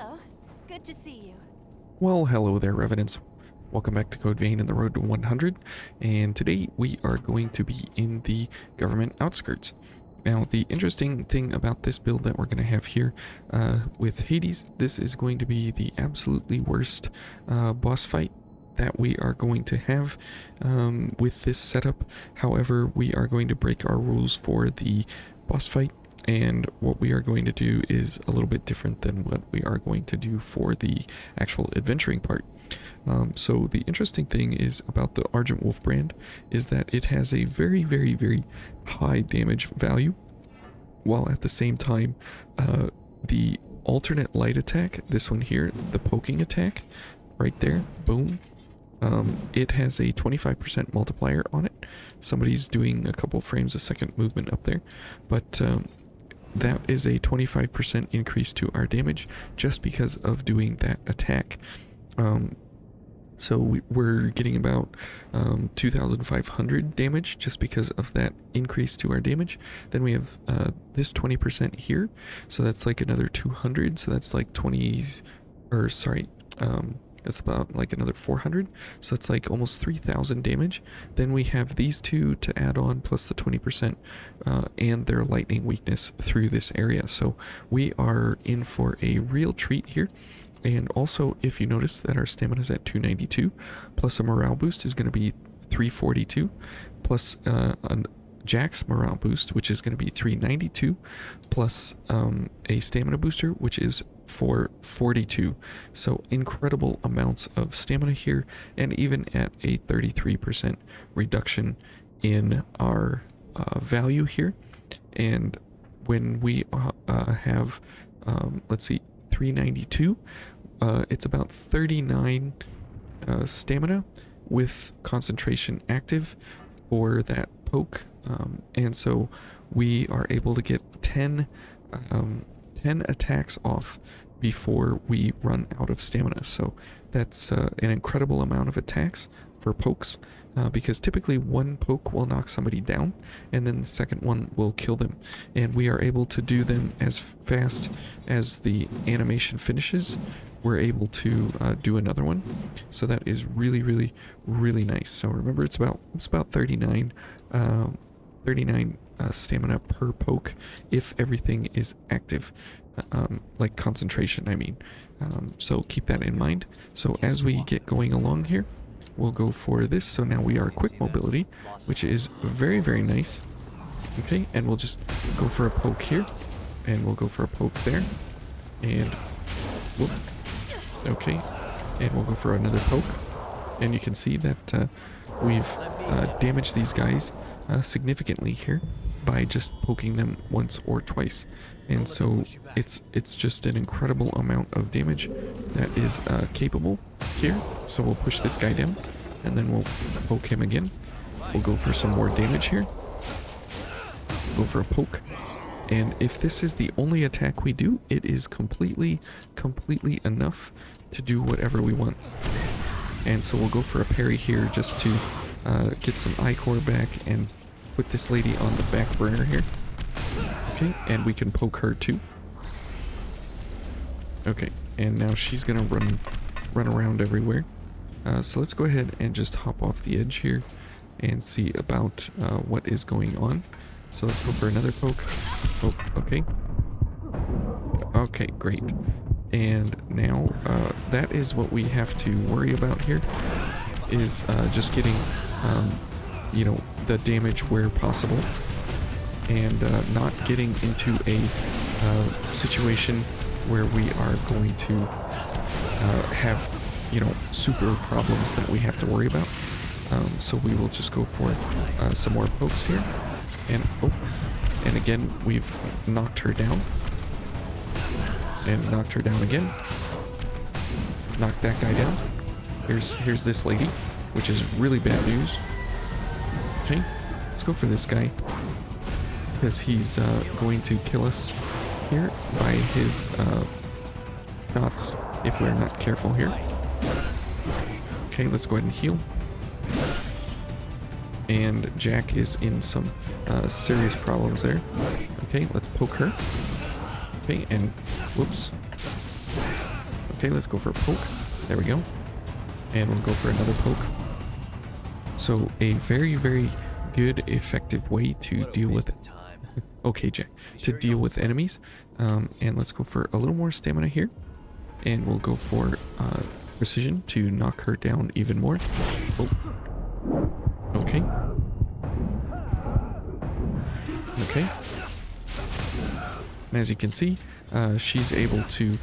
Hello. Good to see you. Well, hello there, Revenants. Welcome back to Code Vein in the Road to 100, and today we are going to be in the government outskirts. Now, the interesting thing about this build that we're going to have here with Hades, this is going to be the absolutely worst boss fight that we are going to have with this setup. However, we are going to break our rules for the boss fight, and what we are going to do is a little bit different than what we are going to do for the actual adventuring part. So the interesting thing is about the Argent Wolf Brand is that it has a very, very, very high damage value, while at the same time the alternate light attack, this one here, the poking attack, right there, boom, it has a 25% multiplier on it. Somebody's doing a couple frames a second movement up there, but that is a 25% increase to our damage just because of doing that attack. So we're getting about 2,500 damage just because of that increase to our damage. Then we have this 20% here, so that's like another 200, so that's like 20s, or sorry, that's about like another 400, so that's like almost 3,000 damage. Then we have these two to add on, plus the 20% and their lightning weakness through this area. So we are in for a real treat here. And also, if you notice that our stamina is at 292, plus a morale boost is going to be 342, plus a Jack's morale boost, which is going to be 392, plus a stamina booster, which is 442. So incredible amounts of stamina here, and even at a 33% reduction in our value here. And when we have, let's see, 392, it's about 39 stamina with concentration active for that poke, and so we are able to get 10 attacks off before we run out of stamina. So that's an incredible amount of attacks for pokes, because typically one poke will knock somebody down and then the second one will kill them, and we are able to do them as fast as the animation finishes. We're able to do another one, so that is really, really, really nice. So remember, it's about 39 stamina per poke if everything is active, like concentration, I mean. So keep that in mind. So as we get going along here, we'll go for this. So now we are quick mobility, which is very, very nice. Okay, and we'll just go for a poke here, and we'll go for a poke there, and whoop. Okay, and we'll go for another poke, and you can see that we've damaged these guys significantly here by just poking them once or twice. And so it's just an incredible amount of damage that is capable here. So we'll push this guy down, and then we'll poke him again. We'll go for some more damage here. Go for a poke. And if this is the only attack we do, it is completely enough to do whatever we want. And so we'll go for a parry here just to get some I-core back and put this lady on the back burner here. Okay, and we can poke her too. Okay, and now she's gonna run around everywhere. So let's go ahead and just hop off the edge here and see about what is going on. So let's go for another poke. Oh, okay. Okay, great. And now that is what we have to worry about here, is just getting, you know, the damage where possible, and not getting into a situation where we are going to have, you know, super problems that we have to worry about. So we will just go for some more pokes here. And oh, and again, we've knocked her down. And knocked her down again. Knocked that guy down. Here's this lady, which is really bad news. Okay, let's go for this guy, because he's going to kill us here by his shots if we're not careful here. Okay, let's go ahead and heal. And Jack is in some serious problems there. Okay, let's poke her. Okay, and whoops. Okay, let's go for a poke. There we go. And we'll go for another poke. So a very, very good, effective way to deal with it. Okay, Jack. To deal with enemies. And let's go for a little more stamina here. And we'll go for precision to knock her down even more. Oh. Okay. Okay. And as you can see, she's able to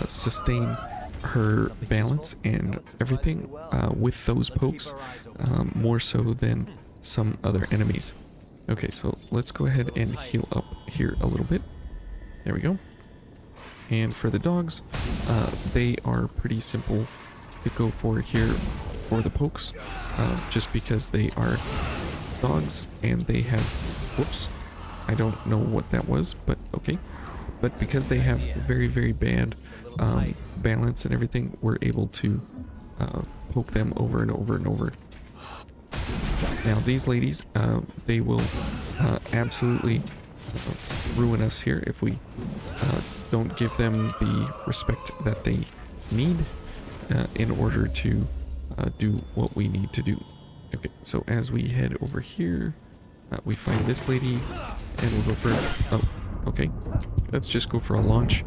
sustain her balance and everything with those pokes more so than some other enemies. Okay, so let's go ahead and heal up here a little bit. There we go. And for the dogs, they are pretty simple to go for here for the pokes, just because they are dogs and they have, whoops, I don't know what that was, but okay. But because they have very, very bad balance and everything, we're able to poke them over and over and over. Now these ladies, they will absolutely ruin us here if we don't give them the respect that they need in order to do what we need to do. Okay, so as we head over here, we find this lady, and we'll go for, oh, okay, let's just go for a launch,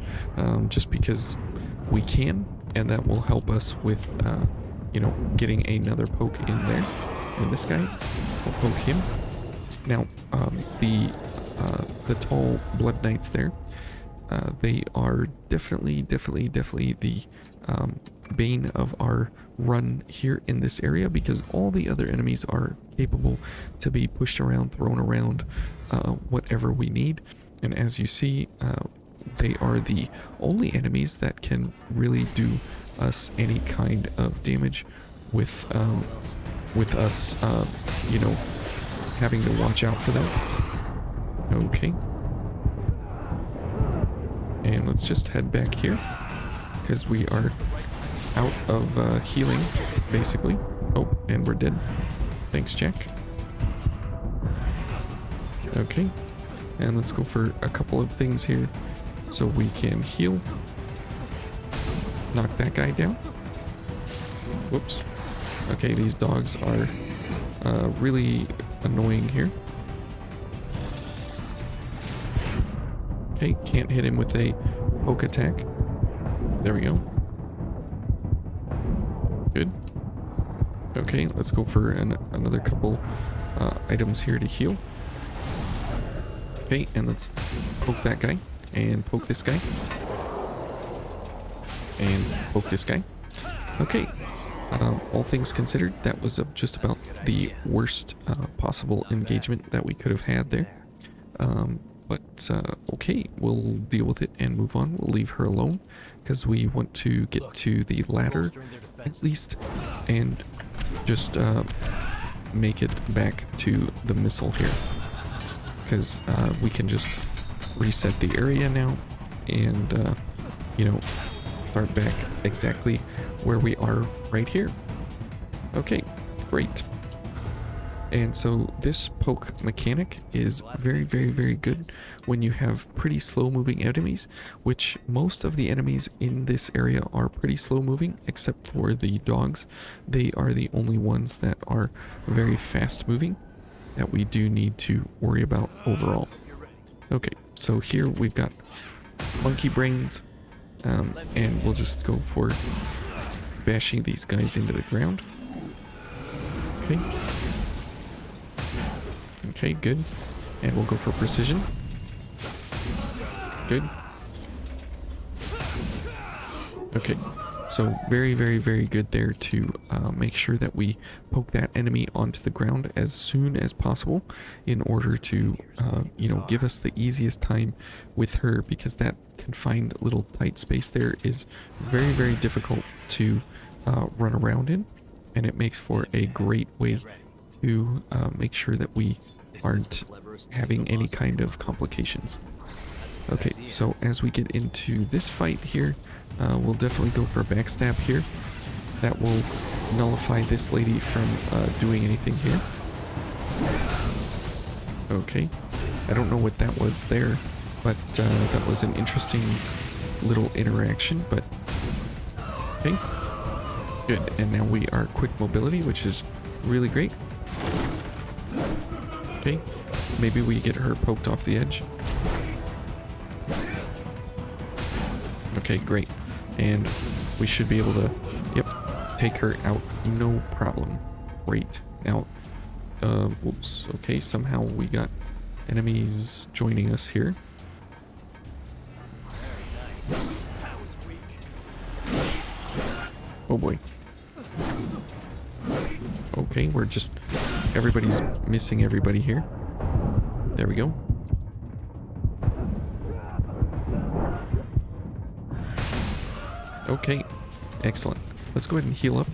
just because we can, and that will help us with, you know, getting another poke in there. And this guy, we'll poke him. Now, the tall blood knights there, they are definitely the bane of our run here in this area, because all the other enemies are capable to be pushed around, thrown around, whatever we need. And as you see, they are the only enemies that can really do us any kind of damage with us, you know, having to watch out for them. Okay. And let's just head back here, because we are out of healing, basically. Oh, and we're dead. Thanks, Jack. Okay. And let's go for a couple of things here so we can heal. Knock that guy down. Whoops. Okay, these dogs are really annoying here. Okay, can't hit him with a poke attack. There we go. Good. Okay, let's go for another couple items here to heal. Okay, and let's poke that guy, and poke this guy, and poke this guy. Okay, all things considered, that was just about the worst possible engagement that we could have had there. But okay, we'll deal with it and move on. We'll leave her alone, because we want to get to the ladder at least, and just make it back to the missile here. Because we can just reset the area now and, you know, start back exactly where we are right here. Okay, great. And so this poke mechanic is very good when you have pretty slow moving enemies, which most of the enemies in this area are pretty slow moving, except for the dogs. They are the only ones that are very fast moving that we do need to worry about overall. Okay, so here we've got monkey brains, and we'll just go for bashing these guys into the ground. Okay. Okay, good. And we'll go for precision. Good. Okay, so very good there to make sure that we poke that enemy onto the ground as soon as possible in order to, you know, give us the easiest time with her, because that confined little tight space there is very difficult to run around in, and it makes for a great way to make sure that we aren't having any kind of complications. Okay, so as we get into this fight here, we'll definitely go for a backstab here. That will nullify this lady from doing anything here. Okay, I don't know what that was there, but that was an interesting little interaction, but Okay. Good. And now we are quick mobility, which is really great. Okay. Maybe we get her poked off the edge. Okay, great. And we should be able to, yep, take her out. No problem. Great. Now, whoops. Okay, somehow we got enemies joining us here. Oh boy. Okay, we're just... everybody's missing everybody here. There we go. Okay, excellent. Let's go ahead and heal up.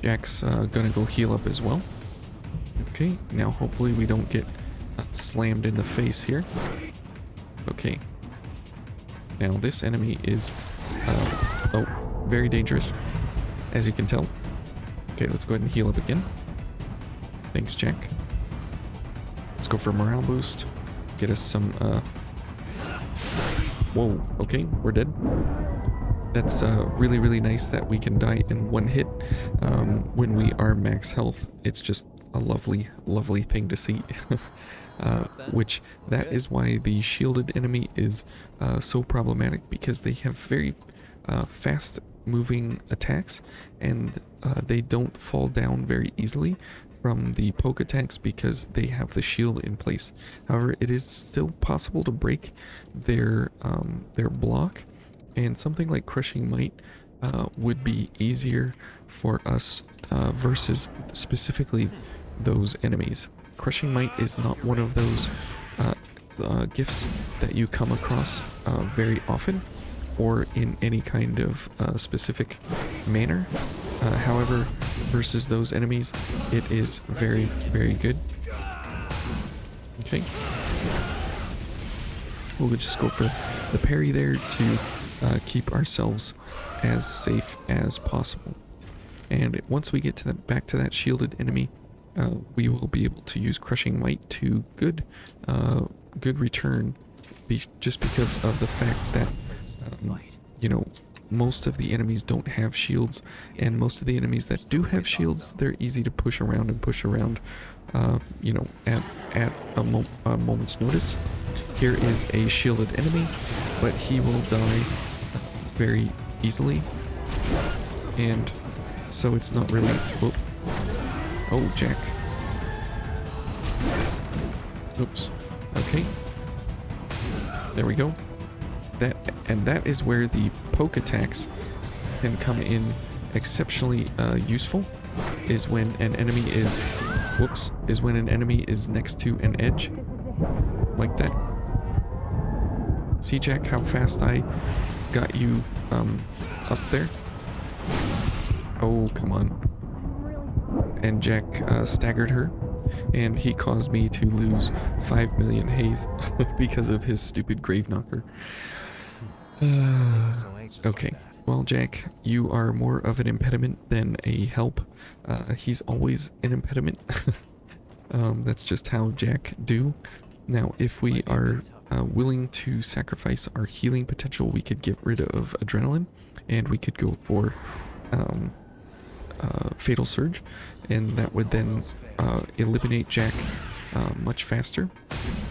Jack's gonna go heal up as well. Okay, now hopefully we don't get slammed in the face here. Okay. Now this enemy is, oh, very dangerous, as you can tell. Okay, let's go ahead and heal up again. Thanks, Jack. Let's go for a morale boost. Get us some, whoa, okay, we're dead. That's really, really nice that we can die in one hit when we are max health. It's just a lovely, lovely thing to see. Which, that is why the shielded enemy is so problematic, because they have very fast moving attacks, and they don't fall down very easily from the poke attacks because they have the shield in place. However, it is still possible to break their block, and something like Crushing Might would be easier for us versus specifically those enemies. Crushing Might is not one of those gifts that you come across very often or in any kind of specific manner. However, versus those enemies, it is very, very good. Okay. We'll just go for the parry there to keep ourselves as safe as possible. And once we get to back to that shielded enemy, we will be able to use Crushing Might to good return, just because of the fact that you know, most of the enemies don't have shields, and most of the enemies that do have shields, they're easy to push around and push around, you know, at a moment's notice. Here is a shielded enemy, but he will die very easily, and so it's not really... Whoop. Oh, Jack. Oops. Okay. There we go. That is where the poke attacks can come in exceptionally useful, is when an enemy is... Whoops. Is when an enemy is next to an edge. Like that. See, Jack, how fast I got you up there? Oh, come on. And Jack staggered her, and he caused me to lose 5 million haze because of his stupid grave knocker. Okay, well, Jack, you are more of an impediment than a help. He's always an impediment. That's just how Jack do. Now, if we are willing to sacrifice our healing potential, we could get rid of adrenaline, and we could go for Fatal Surge, and that would then eliminate Jack much faster.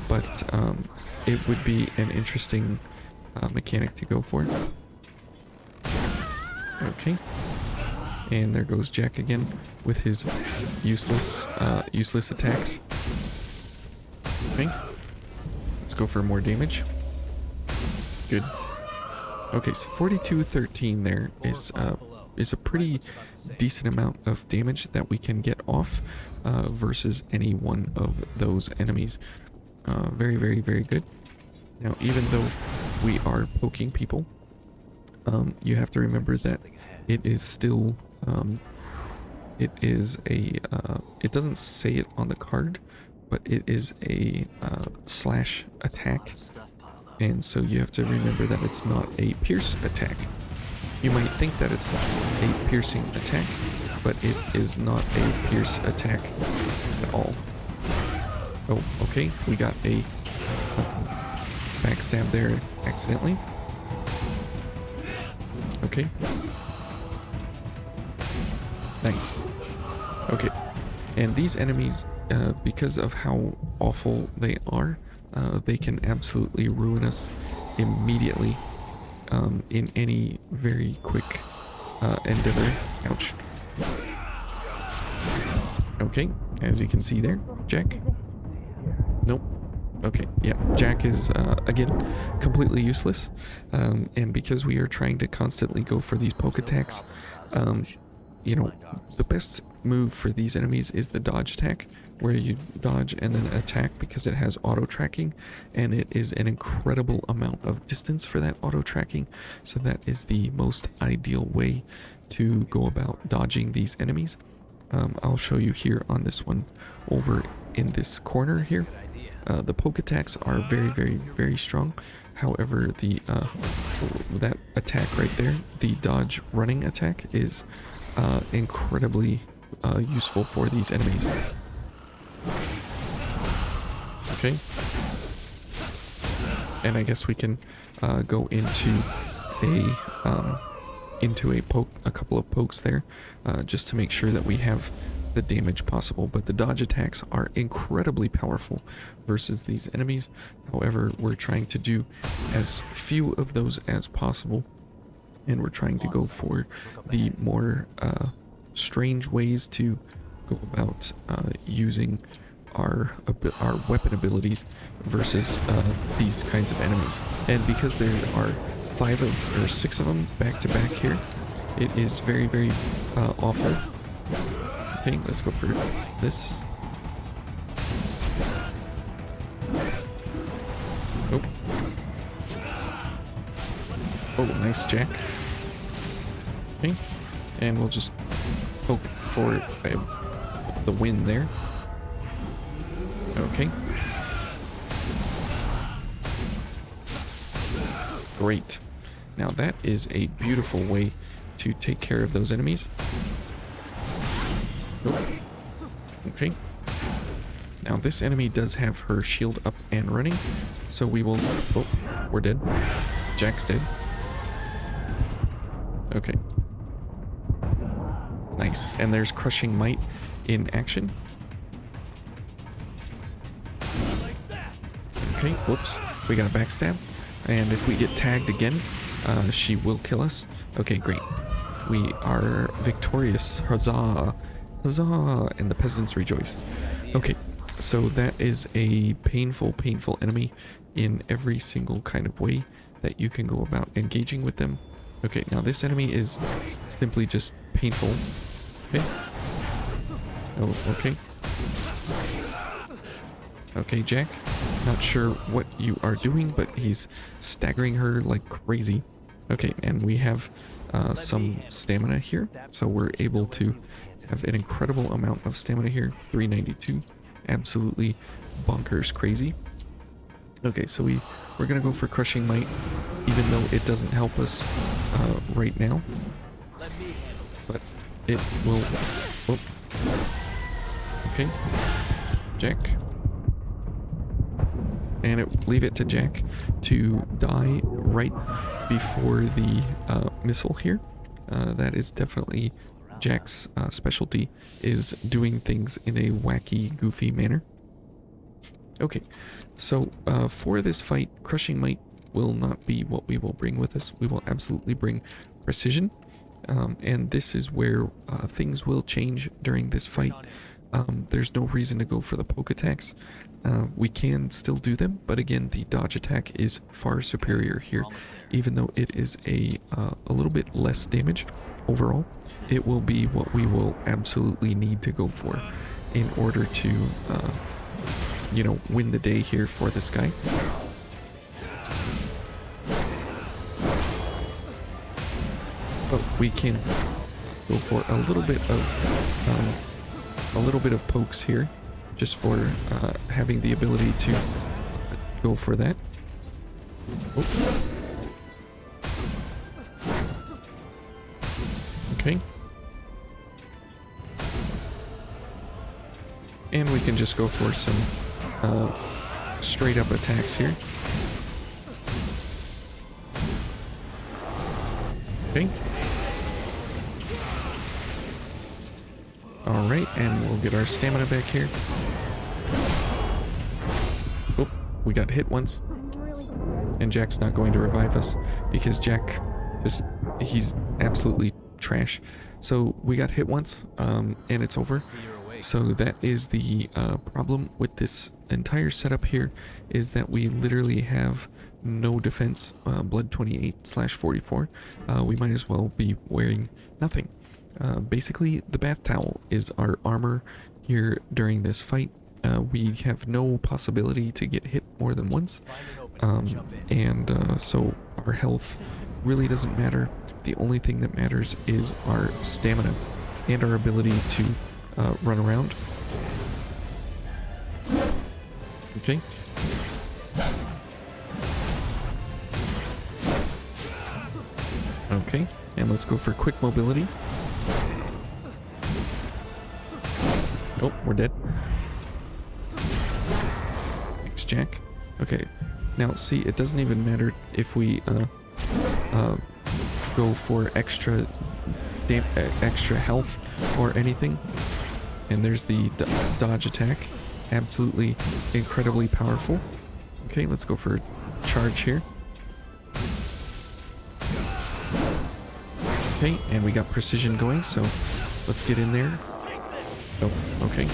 But it would be an interesting mechanic to go for. Okay, and there goes Jack again with his useless attacks. Okay, let's go for more damage. Good. Okay, so 42-13 there is a pretty decent amount of damage that we can get off versus any one of those enemies. Very, very, very good. Now, even though we are poking people, you have to remember that it is still, it is a, it doesn't say it on the card, but it is a slash attack, and so you have to remember that it's not a pierce attack. You might think that it's a piercing attack, but it is not a pierce attack at all. Oh, okay, we got a backstab there accidentally. Okay. Nice. Okay. And these enemies, because of how awful they are, they can absolutely ruin us immediately in any very quick endeavor. Ouch. Okay, as you can see there, Jack. Nope. Okay, yeah, Jack is, again, completely useless. And because we are trying to constantly go for these poke attacks, you know, the best move for these enemies is the dodge attack, where you dodge and then attack because it has auto tracking, and it is an incredible amount of distance for that auto tracking. So that is the most ideal way to go about dodging these enemies. I'll show you here on this one over in this corner here. The poke attacks are very, very, very strong. However, the that attack right there, the dodge running attack, is incredibly useful for these enemies. Okay. And I guess we can go into a couple of pokes there, just to make sure that we have the damage possible. But the dodge attacks are incredibly powerful versus these enemies. However, we're trying to do as few of those as possible, and we're trying to go for the more strange ways to go about using our weapon abilities versus these kinds of enemies. And because there are 5 or 6 of them back to back here, it is very, very awful. Okay, let's go for this. Nope. Oh, nice, Jack. Okay, and we'll just poke for the win there. Okay. Great. Now that is a beautiful way to take care of those enemies. Nope. Okay. Now this enemy does have her shield up and running, so we will... Oh, we're dead. Jack's dead. Okay. Nice. And there's Crushing Might in action. Okay, whoops. We got a backstab. And if we get tagged again, she will kill us. Okay, great. We are victorious. Huzzah! Huzzah! And the peasants rejoice. Okay, so that is a painful, painful enemy in every single kind of way that you can go about engaging with them. Okay, now this enemy is simply just painful. Okay. Oh, okay. Okay, Jack. Not sure what you are doing, but he's staggering her like crazy. Okay, and we have some stamina here, so we're able to have an incredible amount of stamina here. 392. Absolutely bonkers crazy. Okay, so we're gonna go for Crushing Might, even though it doesn't help us right now. But it will... Oh. Okay. Jack. And leave it to Jack to die right before the missile here. That is definitely Jack's specialty, is doing things in a wacky, goofy manner. Okay, so for this fight, Crushing Might will not be what we will bring with us. We will absolutely bring Precision. And this is where things will change during this fight. There's no reason to go for the poke attacks. We can still do them, but again, the dodge attack is far superior here. Even though it is a little bit less damage overall, it will be what we will absolutely need to go for in order to, you know, win the day here for this guy. But we can go for a little bit of pokes here, just for having the ability to go for that. Oh. Okay. And we can just go for some straight up attacks here. Okay. Alright, and we'll get our stamina back here. Oh, we got hit once. And Jack's not going to revive us because Jack, he's absolutely trash. So we got hit once, and it's over. So that is the problem with this entire setup here, is that we literally have no defense, blood 28/44. We might as well be wearing nothing. Basically, the bath towel is our armor here during this fight. We have no possibility to get hit more than once, so our health really doesn't matter. The only thing that matters is our stamina and our ability to run around. Okay. Okay, and let's go for quick mobility. Oh, we're dead. Thanks, Jack. Okay, now see, it doesn't even matter if we go for extra health or anything. And there's the dodge attack. Absolutely incredibly powerful. Okay, let's go for a charge here. Okay, and we got precision going, so let's get in there. Oh, okay.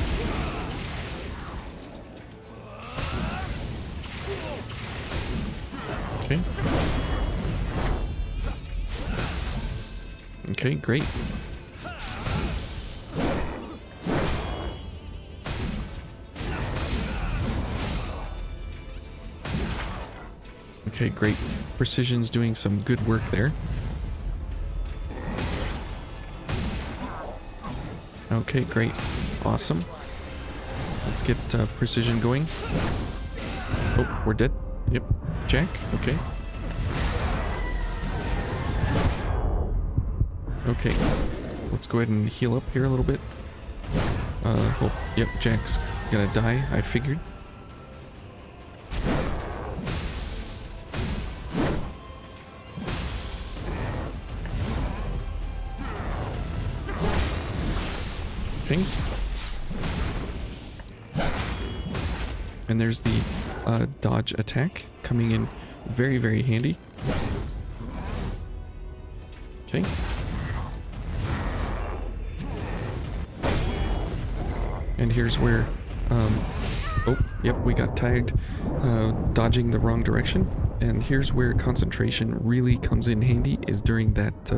Okay. Okay, great. Okay, great. Precision's doing some good work there. Okay, great. Awesome. Let's get precision going. Oh, we're dead. Yep. Jack. Okay. Okay. Let's go ahead and heal up here a little bit. Oh, yep, Jack's gonna die, I figured. Okay. And there's the dodge attack coming in very, very handy. Okay. And here's where, oh, yep, we got tagged dodging the wrong direction. And here's where concentration really comes in handy, is during that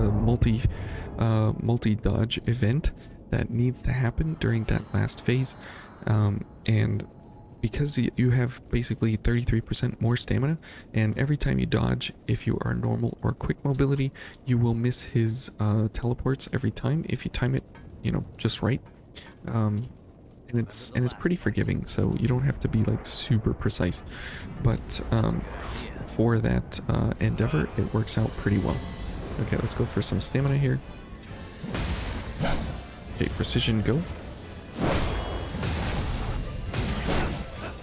multi-dodge event that needs to happen during that last phase. And because you have basically 33% more stamina, and every time you dodge, if you are normal or quick mobility, you will miss his teleports every time if you time it, you know, just right. And it's pretty forgiving, so you don't have to be like super precise, but for that endeavor, it works out pretty well. Okay, let's go for some stamina here. Okay, precision, go.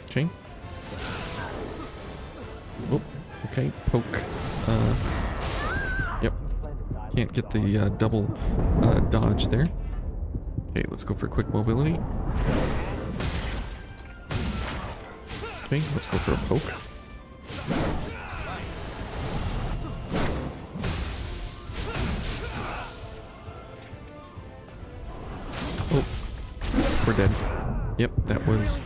Okay. Oh, okay, poke. Yep. Can't get the double dodge there. Okay, let's go for quick mobility. Okay, let's go for a poke. Oh, we're dead. Yep, that was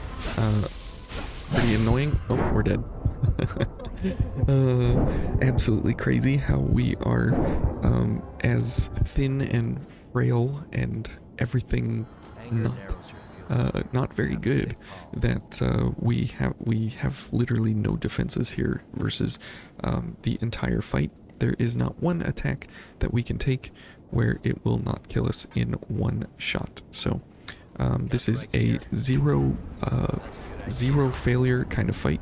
pretty annoying. Oh, we're dead. Absolutely crazy how we are as thin and frail and everything not very good, that we have literally no defenses here versus the entire fight. There is not one attack that we can take where it will not kill us in one shot. So this is a zero failure kind of fight,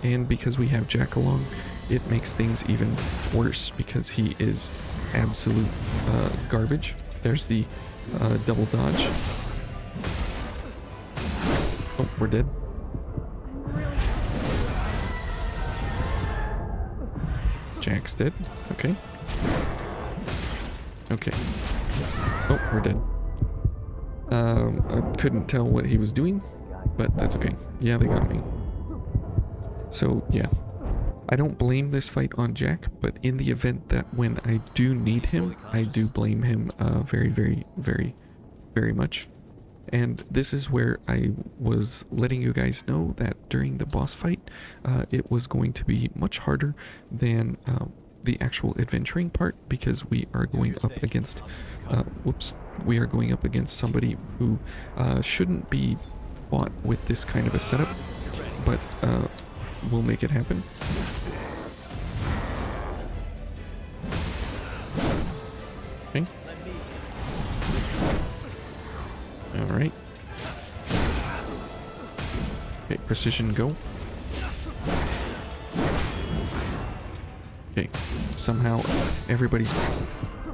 and because we have Jack along, it makes things even worse because he is absolute garbage. There's the double dodge. Oh, we're dead. Jack's dead. Okay. Okay. Oh, we're dead. I couldn't tell what he was doing, but that's okay. Yeah, they got me. So, yeah. I don't blame this fight on Jack, but in the event that when I do need him, I do blame him very, very, very, very much. And this is where I was letting you guys know that during the boss fight, it was going to be much harder than the actual adventuring part, because we are going up against, we are going up against somebody who shouldn't be fought with this kind of a setup, but we'll make it happen. Okay. Alright. Okay, precision, go. Okay, somehow everybody's...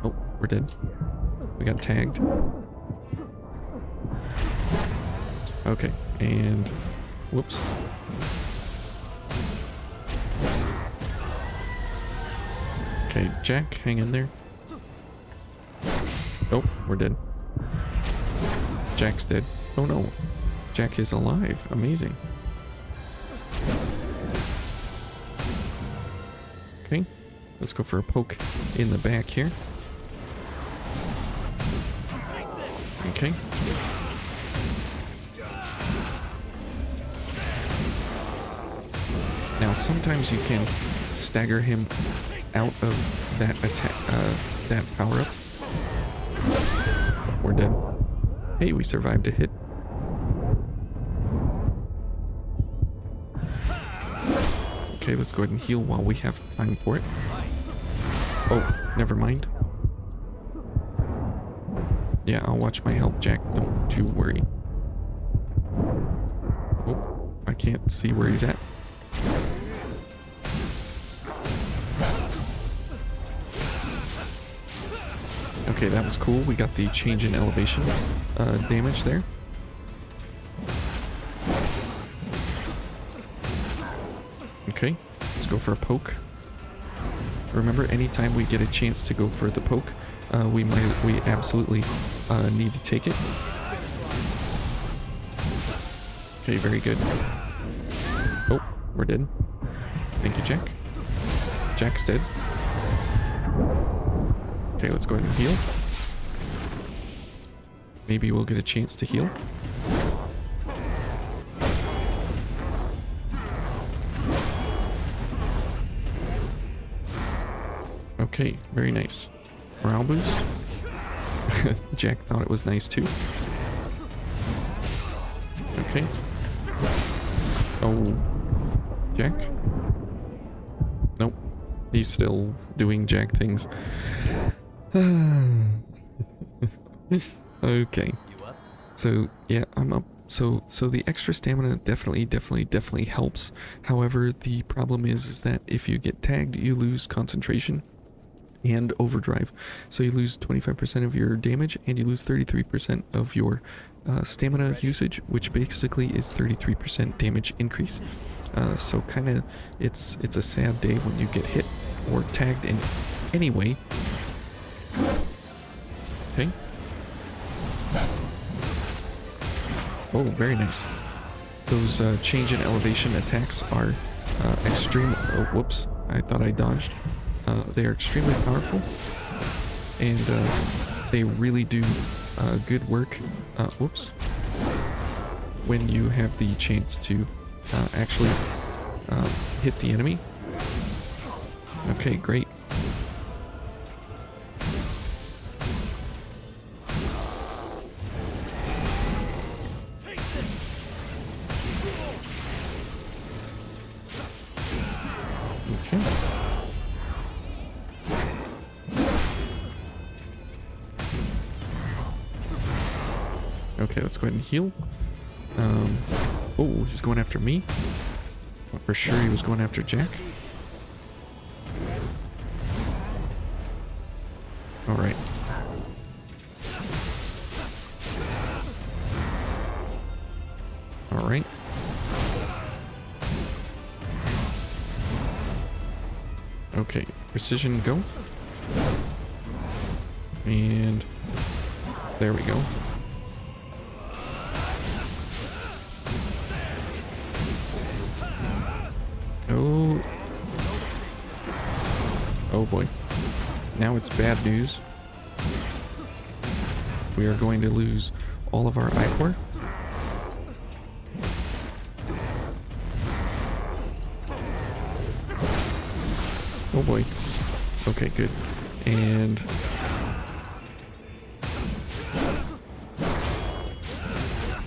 Oh, we're dead. We got tagged. Okay, and... Whoops. Okay, Jack, hang in there. Oh, we're dead. Jack's dead. Oh no. Jack is alive. Amazing. Okay. Let's go for a poke in the back here. Okay. Now sometimes you can stagger him out of that attack, that power up. We're dead. Hey, we survived a hit. Okay, let's go ahead and heal while we have time for it. Oh, never mind. Yeah, I'll watch my health, Jack. Don't you worry. Oh, I can't see where he's at. Okay, that was cool. We got the change in elevation damage there. Okay, let's go for a poke. Remember, anytime we get a chance to go for the poke, we absolutely need to take it. Okay, very good. Oh, we're dead. Thank you, Jack. Jack's dead. Okay, let's go ahead and heal. Maybe we'll get a chance to heal. Okay, very nice. Morale boost. Jack thought it was nice too. Okay. Oh, Jack? Nope. He's still doing Jack things. Okay. So, yeah, I'm up. So the extra stamina definitely helps. However, the problem is that if you get tagged, you lose concentration and overdrive. So you lose 25% of your damage and you lose 33% of your stamina usage, which basically is 33% damage increase. So kind of it's a sad day when you get hit or tagged in any way. Okay. Oh, very nice. Those change in elevation attacks are extreme. Oh, whoops. I thought I dodged. They are extremely powerful, and they really do good work. Whoops. When you have the chance to actually hit the enemy. Okay, great. Okay. Okay, let's go ahead and heal. Oh, he's going after me. Thought for sure he was going after Jack. Alright. Alright. Okay, precision, go. And there we go. boy. Now it's bad news. We are going to lose all of our ichor. Oh boy. Okay, good. And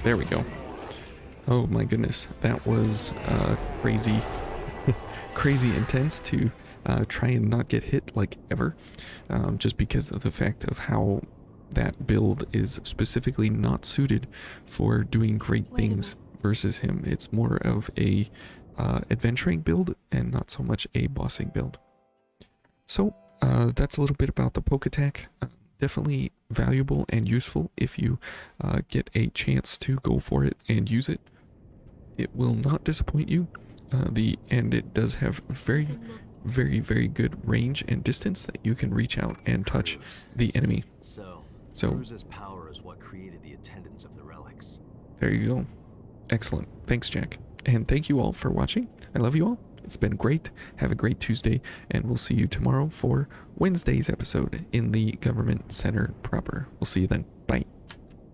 there we go. Oh my goodness, that was crazy, crazy intense to try and not get hit like ever, just because of the fact of how that build is specifically not suited for doing great things versus him. It's more of a adventuring build and not so much a bossing build. So that's a little bit about the poke attack. Definitely valuable and useful if you get a chance to go for it and use it. It will not disappoint you. And it does have very, very good range and distance that you can reach out and touch the enemy. So Cruz's power is what created the attendance of the relics. There you go. Excellent. Thanks, Jack. And thank you all for watching. I love you all. It's been great. Have a great Tuesday, and we'll see you tomorrow for Wednesday's episode in the Government Center proper. We'll see you then.